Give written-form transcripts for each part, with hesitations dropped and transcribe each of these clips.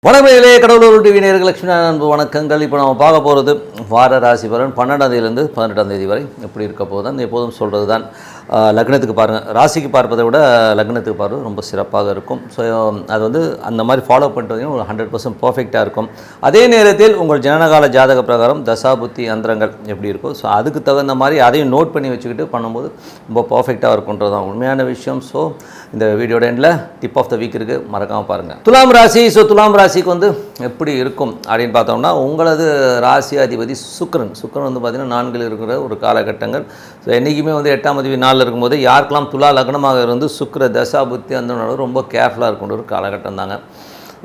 வணக்கங்களே, கடவுளூர் TV நேயர்களுக்கு லட்சுமி அன்பு வணக்கங்கள். இப்போ நம்ம பார்க்க போகிறது வார ராசி பலன் 12ஆம் தேதியிலேருந்து 18ஆம் தேதி வரை எப்படி இருக்க போகுதுன்னு எப்போதும் சொல்கிறது தான். லக்னத்துக்கு பாருங்கள், ராசிக்கு பார்ப்பதை விட லக்னத்துக்கு பார்ப்பது ரொம்ப சிறப்பாக இருக்கும். ஸோ அது வந்து அந்த மாதிரி ஃபாலோ பண்ணிட்டு வந்தீங்கன்னா ஒரு 100% பர்ஃபெக்டாக இருக்கும். அதே நேரத்தில் உங்கள் ஜனனகால ஜாதக பிரகாரம் தசாபுத்தி அந்தரங்கள் எப்படி இருக்கும், ஸோ அதுக்கு தகுந்த மாதிரி அதையும் நோட் பண்ணி வச்சுக்கிட்டு பண்ணும்போது ரொம்ப பர்ஃபெக்டாக இருக்குன்றது தான் உண்மையான விஷயம். ஸோ இந்த வீடியோட எண்டில் டிப் ஆஃப் த வீக் இருக்குது, மறக்காமல் பாருங்கள். துலாம் ராசி. ஸோ துலாம் ராசிக்கு வந்து எப்படி இருக்கும் அப்படின்னு பார்த்தோம்னா, உங்களது ராசி அதிபதி சுக்கிரன் வந்து பார்த்திங்கன்னா 4 இருக்கிற ஒரு காலகட்டங்கள். ஸோ என்றைக்குமே வந்து 8ஆம் அதிபதி 4 இருக்கும்போது யாருக்கெல்லாம் துலா லக்னமாக இருந்து சுக்கிர தசா புத்தி அந்த ரொம்ப கேர்ஃபுல்லாக இருக்கின்ற ஒரு காலகட்டம் தாங்க.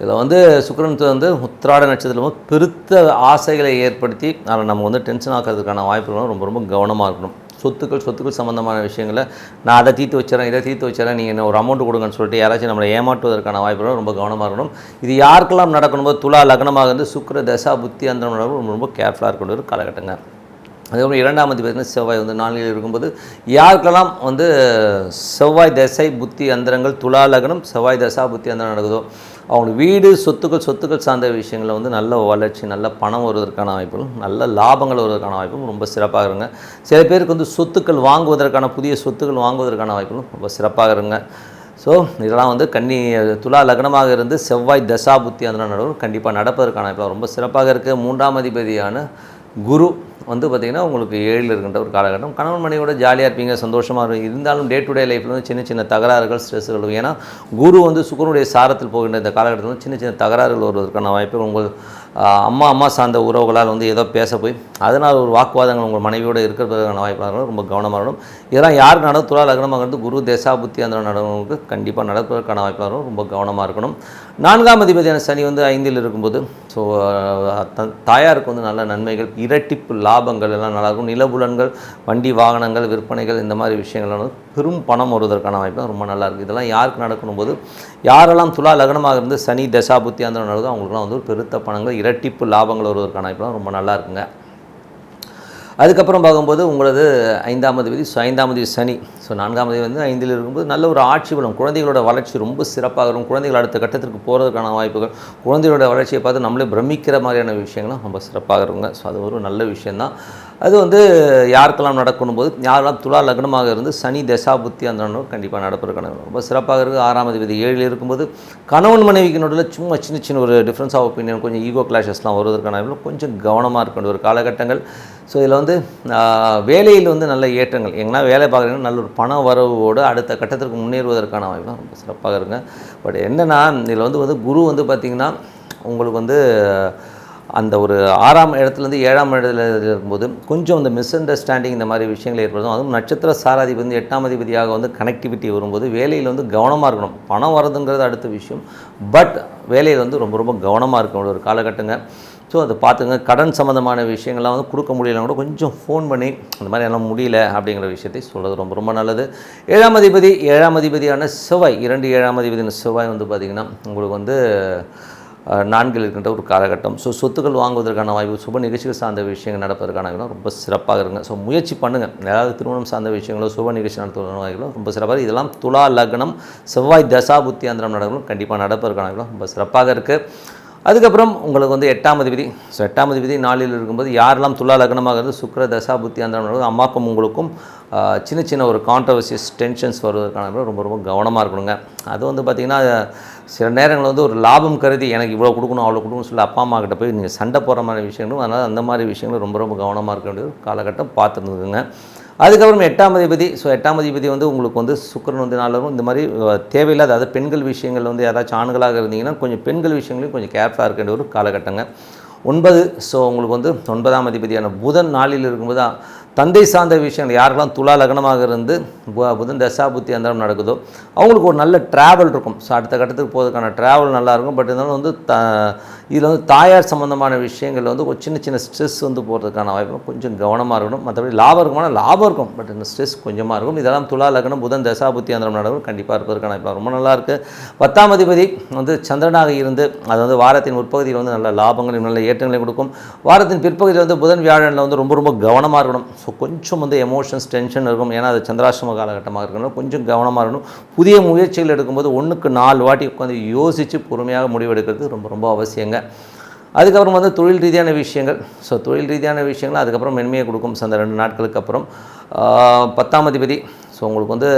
இதில் வந்து சுக்கிரன் வந்து உத்திராட நட்சத்திரமும் பெருத்த ஆசைகளை ஏற்படுத்தி அதில் நம்ம வந்து டென்ஷன் ஆக்கிறதுக்கான வாய்ப்புகளும் ரொம்ப ரொம்ப கவனமாக இருக்கணும். சொத்துக்கள் சம்மந்தமான விஷயங்களை நான் அதை தீர்த்து வச்சுறேன், இதை தீர்த்து வச்சுறேன், நீங்கள் என்ன ஒரு அமௌண்ட் கொடுங்கன்னு சொல்லிட்டு யாராச்சும் நம்மளை ஏமாற்றுவதற்கான வாய்ப்புகளும் ரொம்ப கவனமாக இருக்கணும். இது யாருக்கெல்லாம் நடக்கணும்போது துலா லக்னமாக இருந்து சுக்கிர தசா புத்தி அந்த ரொம்ப ரொம்ப கேர்ஃபுல்லாக இருக்கக்கூடிய ஒரு காலகட்டங்க. அதேபோல் 2ஆம் அதிபதி செவ்வாய் வந்து 4 இருக்கும்போது யாருக்கெல்லாம் வந்து செவ்வாய் தசை புத்தி அந்தரங்கள் துலா லக்னம் செவ்வாய் தசா புத்தி அந்தரம் நடக்குதோ அவங்களுக்கு வீடு சொத்துக்கள் சார்ந்த விஷயங்களில் வந்து நல்ல வளர்ச்சி, நல்ல பணம் வருவதற்கான வாய்ப்புகளும் நல்ல லாபங்கள் வருவதற்கான வாய்ப்பும் ரொம்ப சிறப்பாக இருங்க. சில பேருக்கு வந்து சொத்துக்கள் வாங்குவதற்கான புதிய சொத்துக்கள் வாங்குவதற்கான வாய்ப்புகளும் ரொம்ப சிறப்பாக இருங்க. ஸோ இதெல்லாம் வந்து துலா லக்னமாக இருந்து செவ்வாய் தசா புத்தி அந்த நடுவில் கண்டிப்பாக நடப்பதற்கான வாய்ப்பு ரொம்ப சிறப்பாக இருக்குது. 3ஆம் அதிபதியான குரு வந்து பார்த்திங்கன்னா உங்களுக்கு 7 இருக்கின்ற ஒரு காலகட்டம். கணவன் மனைவியோட ஜாலியாக இருப்பீங்க, சந்தோஷமாக இருந்தாலும் டே டு டே லைஃப்பில் வந்து சின்ன தகராறுகள் ஸ்ட்ரெஸ்ஸுகள். ஏன்னா குரு வந்து சுக்கிரனுடைய சாரத்தில் போகின்ற இந்த காலகட்டத்தில் சின்ன தகராறுகள் வருவதற்கான வாய்ப்பு உங்கள் அம்மா சார்ந்த உறவுகளால் வந்து ஏதோ பேச போய் அதனால் ஒரு வாக்குவாதங்கள் உங்கள் மனைவியோடு இருக்கிறதுக்கான வாய்ப்பாக ரொம்ப கவனமாக இருக்கணும். இதெல்லாம் யாருக்கு நடக்கும் துலா லக்னமாக இருந்து குரு தசா புத்தி அந்த நடவங்களுக்கு கண்டிப்பாக நடப்பதற்கான வாய்ப்பாக ரொம்ப கவனமாக இருக்கணும். 4ஆம் அதிபதியான சனி வந்து 5 இருக்கும்போது ஸோ தாயாருக்கு வந்து நல்ல நன்மைகள், இரட்டிப்பு லாபங்கள் எல்லாம் நல்லாயிருக்கும். நிலபுலன்கள், வண்டி வாகனங்கள், விற்பனைகள் இந்த மாதிரி விஷயங்கள் வந்து பெரும் பணம் வருவதற்கான வாய்ப்பு ரொம்ப நல்லாயிருக்கும். இதெல்லாம் யாருக்கு நடக்கணும் போது யாரெல்லாம் துலா லக்னமாக இருந்து சனி தசா புத்தி அந்த நடக்குதோ அவங்களுக்குலாம் வந்து ஒரு பெருத்த பணங்கள், இரட்டிப்பு லாபங்கள் வருவதற்கான வாய்ப்புலாம் ரொம்ப நல்லா இருக்குங்க. அதுக்கப்புறம் பார்க்கும்போது உங்களது 5ஆம் அதிபதி 5ஆம் அதிபதி சனி. ஸோ 4ஆம் அதிபதி வந்து 5 இருக்கும்போது நல்ல ஒரு ஆட்சி பலம், குழந்தைகளோட வளர்ச்சி ரொம்ப சிறப்பாக இருக்கும். குழந்தைகள் அடுத்த கட்டத்திற்கு போகிறதுக்கான வாய்ப்புகள், குழந்தைகளோட வளர்ச்சியை பார்த்து நம்மளே பிரமிக்கிற மாதிரியான விஷயங்களும் ரொம்ப சிறப்பாக இருக்குங்க. ஸோ அது ஒரு நல்ல விஷயந்தான். அது வந்து யாருக்கெல்லாம் நடக்கணும் போது யாரெல்லாம் துலா லக்னமாக இருந்து சனி தசா புத்தி அந்த கண்டிப்பாக நடப்பதற்கான ரொம்ப சிறப்பாக இருக்குது. 6ஆம் அதிபதி 7 இருக்கும்போது கணவன் மனைவிக்கு நடுவில் சும்மா சின்ன ஒரு டிஃப்ரென்ஸ் ஆஃப் ஒப்பீனியன், கொஞ்சம் ஈகோ கிளாஷஸ்லாம் வருவதற்கான கொஞ்சம் கவனமாக இருக்க வேண்டிய ஒரு காலகட்டங்கள். ஸோ இதில் வந்து வேலையில் வந்து நல்ல ஏற்றங்கள், எங்கன்னா வேலை பார்க்குறீங்கன்னா நல்ல ஒரு பண வரவோடு அடுத்த கட்டத்திற்கு முன்னேறுவதற்கான வாய்ப்புலாம் ரொம்ப சிறப்பாக இருக்குங்க. பட் என்னென்னா இதில் வந்து குரு வந்து பார்த்திங்கன்னா உங்களுக்கு வந்து அந்த ஒரு 6ஆம் இடத்துலேருந்து 7ஆம் இடத்துல இருக்கும்போது கொஞ்சம் இந்த மிஸ் அண்டர்ஸ்டாண்டிங் இந்த மாதிரி விஷயங்கள் ஏற்படுத்தும். அதுவும் நட்சத்திர சாராதிபதி வந்து 8ஆம் அதிபதியாக வந்து கனெக்டிவிட்டி வரும்போது வேலையில் வந்து கவனமாக இருக்கணும். பணம் வரதுங்கிறது அடுத்த விஷயம், பட் வேலையில் வந்து ரொம்ப ரொம்ப கவனமாக இருக்கணும் ஒரு காலகட்டங்க. ஸோ அதை பார்த்துங்க. கடன் சம்மந்தமான விஷயங்கள்லாம் வந்து கொடுக்க முடியலன்னா கூட கொஞ்சம் ஃபோன் பண்ணி அந்த மாதிரி எல்லாம் முடியல அப்படிங்கிற விஷயத்தை சொல்கிறது ரொம்ப ரொம்ப நல்லது. 7ஆம் அதிபதியான செவ்வாய் 7ஆம் அதிபதியான செவ்வாய் வந்து பார்த்திங்கன்னா உங்களுக்கு வந்து 4 இருக்கின்ற ஒரு காலகட்டம். ஸோ சொத்துக்கள் வாங்குவதற்கான வாய்ப்பு, சுப நிகழ்ச்சிகள் சார்ந்த விஷயங்கள் நடப்பதற்கான வாய்ப்புலாம் ரொம்ப சிறப்பாக இருங்க. ஸோ முயற்சி பண்ணுங்கள். ஏதாவது திருமணம் சார்ந்த விஷயங்களோ சுப நிகழ்ச்சி நடத்துவதற்கான வாய்ப்புகளும் ரொம்ப சிறப்பாக. இதெல்லாம் துலா லக்னம் செவ்வாய் தசா புத்தி அந்தரம் நடக்கணும் கண்டிப்பாக நடப்பதற்கான வாய்ப்புலாம் ரொம்ப சிறப்பாக இருக்குது. அதுக்கப்புறம் உங்களுக்கு வந்து 8ஆம் அதிபதி. ஸோ 8ஆம் அதிபதி 4 இருக்கும்போது யாரெல்லாம் துலா லக்னமாக இருந்து சுக்கிர தசா புத்தி அந்த அம்மாக்கும் உங்களுக்கும் சின்ன ஒரு கான்ட்ரவர்சியஸ் டென்ஷன்ஸ் வருவதற்கான ரொம்ப ரொம்ப கவனமாக இருக்கணுங்க. அது வந்து பார்த்திங்கன்னா சில நேரங்களில் வந்து ஒரு லாபம் கருதி எனக்கு இவ்வளோ கொடுக்கணும் அவ்வளோ கொடுக்கணும்னு சொல்லி அப்பா அம்மா கிட்ட போய் நீங்கள் சண்டை போடுற மாதிரி விஷயங்களும், அதனால் அந்த மாதிரி விஷயங்களும் ரொம்ப ரொம்ப கவனமாக இருக்க வேண்டிய காலகட்டம் பார்த்துருந்துங்க. அதுக்கப்புறம் 8ஆம் அதிபதி. ஸோ 8ஆம் அதிபதி வந்து உங்களுக்கு வந்து சுக்கிரன் வந்து 4 இந்த மாதிரி தேவையில்லாத, அதாவது பெண்கள் விஷயங்கள் வந்து யாராச்சும் ஆண்களாக இருந்தீங்கன்னா கொஞ்சம் பெண்கள் விஷயங்களையும் கொஞ்சம் கேர்ஃபுல்லாக இருக்க வேண்டிய ஒரு காலகட்டங்க. 9. ஸோ உங்களுக்கு வந்து 9ஆம் அதிபதியான புதன் 4 இருக்கும்போது தந்தை சார்ந்த விஷயங்கள் யாருக்கெல்லாம் துலா லக்னமாக இருந்து புதன் தசா புத்தி அந்தரம் நடக்குதோ அவங்களுக்கு ஒரு நல்ல ட்ராவல் இருக்கும். ஸோ அடுத்த கட்டத்துக்கு போகிறதுக்கான ட்ராவல் நல்லாயிருக்கும். பட் இருந்தாலும் வந்து இதில் வந்து தாயார் சம்மந்தமான விஷயங்கள் வந்து ஒரு சின்ன சின்ன ஸ்ட்ரெஸ் வந்து போகிறதுக்கான வாய்ப்பு கொஞ்சம் கவனமாக இருக்கணும். மற்றபடி லாபம் இருக்குமானா லாபம் இருக்கும், பட் இந்த ஸ்ட்ரெஸ் கொஞ்சமாக இருக்கும். இதெல்லாம் துலா லக்னம் புதன் தசாபுத்தி அந்தரம் நடக்கும் கண்டிப்பாக இருப்பதற்கான வாய்ப்பு ரொம்ப நல்லாயிருக்கு. 10ஆம் அதிபதி வந்து சந்திரனாக இருந்து அது வந்து வாரத்தின் முற்பகுதியில் வந்து நல்ல லாபங்களையும் நல்ல ஏற்றங்களை கொடுக்கும். வாரத்தின் பிற்பகுதியில் வந்து புதன் வியாழனில் வந்து ரொம்ப ரொம்ப கவனமாக இருக்கணும். ஸோ கொஞ்சம் வந்து எமோஷன்ஸ் டென்ஷன் இருக்கும், ஏன்னா அது சந்திராசிரம காலகட்டமாக இருக்கணும். கொஞ்சம் கவனமாக இருக்கணும். புதிய முயற்சிகள் எடுக்கும்போது 1க்கு 4 வாட்டி உட்காந்து யோசித்து பொறுமையாக முடிவெடுக்கிறது ரொம்ப ரொம்ப அவசியங்க. அதுக்கப்புறம் வந்து தொழில் ரீதியான விஷயங்கள். ஸோ தொழில் ரீதியான விஷயங்கள் அதுக்கப்புறம் மென்மையை கொடுக்கும். அந்த 2 நாட்களுக்கு அப்புறம் 10ஆம் அதிபதி. ஸோ உங்களுக்கு வந்து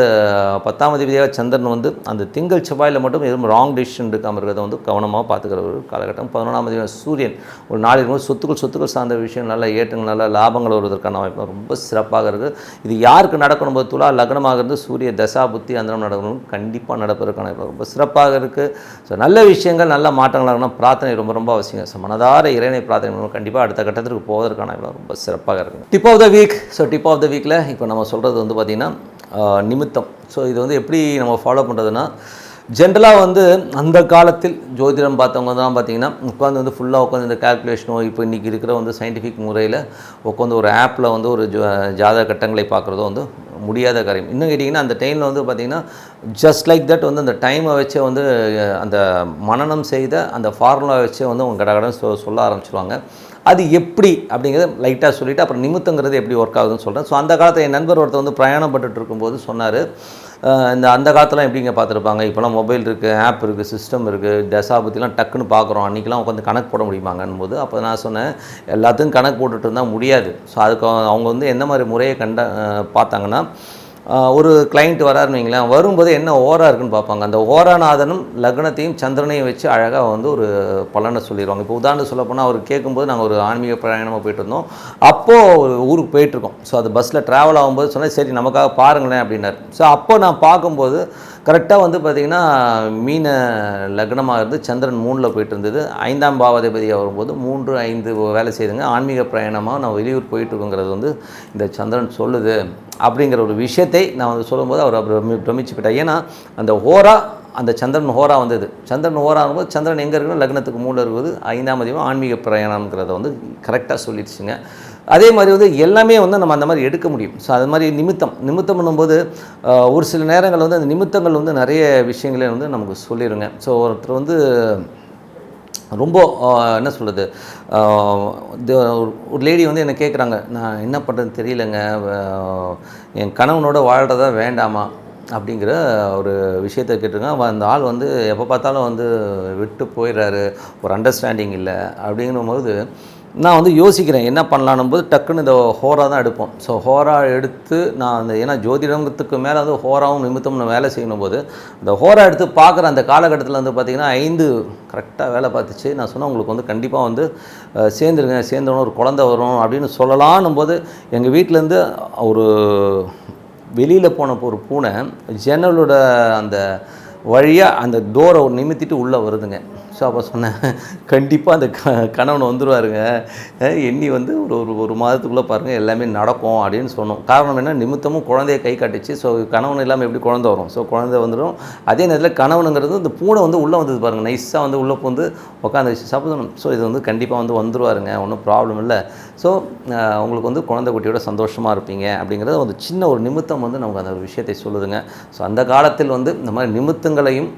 10ஆம் அதிபதியாக சந்திரன் வந்து அந்த திங்கள் செவ்வாயில் மட்டும் எதுவும் ராங் டிசிஷன் எடுக்காமல் இருக்கிறத வந்து கவனமாக பார்த்துக்கிற ஒரு காலகட்டம். 11ஆம் அதிபதி சூரியன் ஒரு நாளில் போது சொத்துக்கள் சார்ந்த விஷயம் நல்ல ஏற்றங்கள் நல்ல லாபங்கள் வருவதற்கான வாய்ப்பு ரொம்ப சிறப்பாக இருக்குது. இது யாருக்கு நடக்கணும் போது துலா லக்னமாக இருந்து சூரிய தசா புத்தி அந்தரம் நடக்கணும் கண்டிப்பாக நடப்பதற்கான வாய்ப்பு ரொம்ப சிறப்பாக இருக்குது. ஸோ நல்ல விஷயங்கள் நல்ல மாற்றங்கள் ஆகணும். பிரார்த்தனை ரொம்ப ரொம்ப அவசியம். ஸோ மனதார இறைவனை பிரார்த்தனை பண்ணணும். கண்டிப்பாக அடுத்த கட்டத்திற்கு போவதற்கான வாய்ப்பு ரொம்ப சிறப்பாக இருக்குது. Tip of the week. So tip of the வீக்கில் இப்போ நம்ம சொல்கிறது வந்து பார்த்திங்கன்னா நிமித்தம். ஸோ இது வந்து எப்படி நம்ம ஃபாலோ பண்ணுறதுன்னா, ஜென்ரலாக வந்து அந்த காலத்தில் ஜோதிடம் பார்த்தவங்க தான் பார்த்திங்கன்னா உட்காந்து வந்து ஃபுல்லாக உட்காந்து இந்த கால்குலேஷனோ இப்போ இன்றைக்கி இருக்கிற வந்து சயின்டிஃபிக் முறையில் உட்காந்து ஒரு ஆப்பில் வந்து ஒரு ஜாதக கட்டங்களை பார்க்குறதோ வந்து முடியாத காரியம். இன்னும் கேட்டிங்கன்னா அந்த டைமில் வந்து பார்த்திங்கன்னா ஜஸ்ட் லைக் தட் வந்து அந்த டைமை வச்சே வந்து அந்த மனனம் செய்த அந்த ஃபார்முலா வச்சே வந்து அவங்க கடகடன் சொல்ல ஆரம்பிச்சிருவாங்க. அது எப்படி அப்படிங்கிறத லைட்டாக சொல்லிவிட்டு அப்புறம் நிமித்தங்கிறது எப்படி ஒர்க் ஆகுதுன்னு சொல்கிறேன். ஸோ அந்த காலத்தில் என் நண்பர் ஒருத்தர் வந்து பிரயாணப்பட்டு இருக்கும்போது சொன்னார், அந்த காலத்தில் எப்படிங்க பார்த்துருப்பாங்க, இப்போலாம் மொபைல் இருக்குது, ஆப் இருக்குது, சிஸ்டம் இருக்குது, தசாபத்திலாம் டக்குன்னு பார்க்குறோம், அன்றைக்கெலாம் உட்காந்து கணக்கு போட முடியுமாங்கன்னு போது அப்போ நான் சொன்னேன், எல்லாத்துக்கும் கணக்கு போட்டுட்டு இருந்தால் முடியாது. ஸோ அதுக்கு அவங்க வந்து எந்த மாதிரி முறையை பார்த்தாங்கன்னா, ஒரு கிளைண்ட் வராருன்னு வைங்களேன், வரும்போது என்ன ஓரா இருக்குன்னு பார்ப்பாங்க. அந்த ஓராநாதனும் லக்னத்தையும் சந்திரனையும் வச்சு அழகாக வந்து ஒரு பலனை சொல்லிடுவாங்க. இப்போ உதாரணம் சொல்ல போனால் அவர் கேட்கும்போது நாங்கள் ஒரு ஆன்மீக பிரயாணமாக போயிட்டு இருந்தோம். அப்போது ஒரு ஊருக்கு போயிட்டுருக்கோம். ஸோ அது பஸ்ஸில் ட்ராவல் ஆகும்போது சொன்னால் சரி நமக்காக பாருங்களேன் அப்படின்னாரு. ஸோ அப்போ நான் பார்க்கும்போது கரெக்டாக வந்து பார்த்திங்கன்னா மீன லக்னமாக இருந்து சந்திரன் 3ல் போயிட்டு இருந்தது. 5ஆம் பாவாதிபதியாக வரும்போது 3, 5 வேலை செய்துங்க. ஆன்மீக பிரயாணமாக நான் வெளியூர் போயிட்டுருக்குங்கிறது வந்து இந்த சந்திரன் சொல்லுது அப்படிங்கிற ஒரு விஷயத்தை நான் வந்து சொல்லும்போது அவர் பிரமிச்சு போயிட்டார். ஏன்னா அந்த ஹோரா அந்த சந்திரன் ஹோரா வந்தது. சந்திரன் ஹோரா ஆகும்போது சந்திரன் எங்கே இருக்குன்னா லக்னத்துக்கு 3 இருக்குது. 5ஆம் அதிபதி ஆன்மீக பிரயாணம்ங்கிறத வந்து கரெக்டாக சொல்லிடுச்சுங்க. அதே மாதிரி வந்து எல்லாமே வந்து நம்ம அந்த மாதிரி எடுக்க முடியும். ஸோ அது மாதிரி நிமித்தம் பண்ணும்போது ஒரு சில நேரங்கள் வந்து அந்த நிமித்தங்கள் வந்து நிறைய விஷயங்களே வந்து நமக்கு சொல்லிடுங்க. ஸோ ஒருத்தர் வந்து ரொம்ப என்ன சொல்கிறது, ஒரு லேடி வந்து என்னை கேட்குறாங்க, நான் என்ன பண்ணுறதுன்னு தெரியலைங்க, என் கணவனோட வாழ்கிறதா வேண்டாமா அப்படிங்கிற ஒரு விஷயத்தை கேட்டிருக்கேன். அந்த ஆள் வந்து எப்போ பார்த்தாலும் வந்து விட்டு போயிடுறாரு, ஒரு அண்டர்ஸ்டாண்டிங் இல்லை அப்படிங்கும்போது நான் வந்து யோசிக்கிறேன் என்ன பண்ணலான்னும் போது டக்குன்னு இந்த ஹோரா தான் எடுப்போம். ஸோ ஹோரா எடுத்து நான் அந்த ஏன்னா ஜோதிடத்துக்கு மேலே வந்து ஹோராவும் நிமித்தம்னு வேலை செய்யணும் போது இந்த ஹோரா எடுத்து பார்க்குற அந்த காலகட்டத்தில் வந்து பார்த்திங்கன்னா 5 கரெக்டாக வேலை பார்த்துச்சு. நான் சொன்னேன் உங்களுக்கு வந்து கண்டிப்பாக வந்து சேர்ந்தோன்னு ஒரு குழந்தை வரும் அப்படின்னு சொல்லலான்னும் போது எங்கள் வீட்டிலேருந்து ஒரு வெளியில் போன ஒரு பூனை ஜன்னலோட அந்த வழியாக அந்த டோரை நிமித்திட்டு உள்ளே வருதுங்க. ஸோ அப்போ சொன்னேன் கண்டிப்பாக அந்த கணவன் வந்துடுவாருங்க, எண்ணி வந்து ஒரு மாதத்துக்குள்ளே பாருங்கள் எல்லாமே நடக்கும் அப்படின்னு சொன்னோம். காரணம் என்ன, நிமித்தமும் குழந்தைய கை காட்டுச்சு. ஸோ கணவன் இல்லாமல் எப்படி குழந்தை வரும்? ஸோ குழந்தை வந்துடும். அதே நேரத்தில் கணவனுங்கிறது இந்த பூனை வந்து உள்ளே வந்தது பாருங்கள், நைஸாக வந்து உள்ளே வந்து உட்காந்து வச்சு சாப்பிடணும். ஸோ இது வந்து கண்டிப்பாக வந்து வந்துடுவாருங்க, ஒன்றும் ப்ராப்ளம் இல்லை. ஸோ உங்களுக்கு வந்து குழந்தை குட்டியோட சந்தோஷமாக இருப்பீங்க அப்படிங்கிறது ஒரு சின்ன ஒரு நிமித்தம் வந்து நமக்கு அந்த விஷயத்தை சொல்லுதுங்க. ஸோ அந்த காலத்தில் வந்து இந்த மாதிரி நிமித்தங்களையும்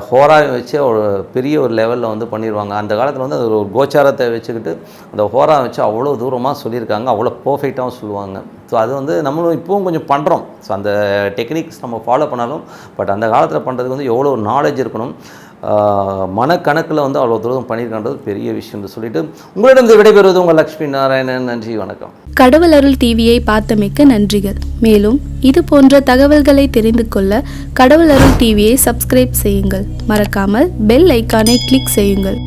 ஹோராவை வச்சு ஒரு பெரிய ஒரு லெவலில் வந்து பண்ணிடுவாங்க. அந்த காலத்தில் வந்து அது ஒரு கோச்சாரத்தை வச்சுக்கிட்டு அந்த ஹோரா வச்சு அவ்வளோ தூரமாக சொல்லியிருக்காங்க, அவ்வளோ பர்ஃபெக்டாகவும் சொல்லுவாங்க. ஸோ அது வந்து நம்மளும் இப்போவும் கொஞ்சம் பண்ணுறோம். ஸோ அந்த டெக்னிக்ஸ் நம்ம ஃபாலோ பண்ணாலும் பட் அந்த காலத்தில் பண்ணுறதுக்கு வந்து எவ்வளோ நாலேஜ் இருக்கணும், மனக்கணக்கில் வந்து அவ்வளோ தூரம் பண்ணியிருக்கான்றது பெரிய விஷயம் சொல்லிட்டு உங்களிடம் விடைபெறுவது உங்கள் லக்ஷ்மி நாராயணன். நன்றி, வணக்கம். கடவுள் அருள் டிவியை பார்த்தமைக்க நன்றிகள். மேலும் இது போன்ற தகவல்களை தெரிந்து கொள்ள கடவுள் அருள் டிவியை சப்ஸ்கிரைப் செய்யுங்கள். மறக்காமல் பெல் ஐக்கானை கிளிக் செய்யுங்கள்.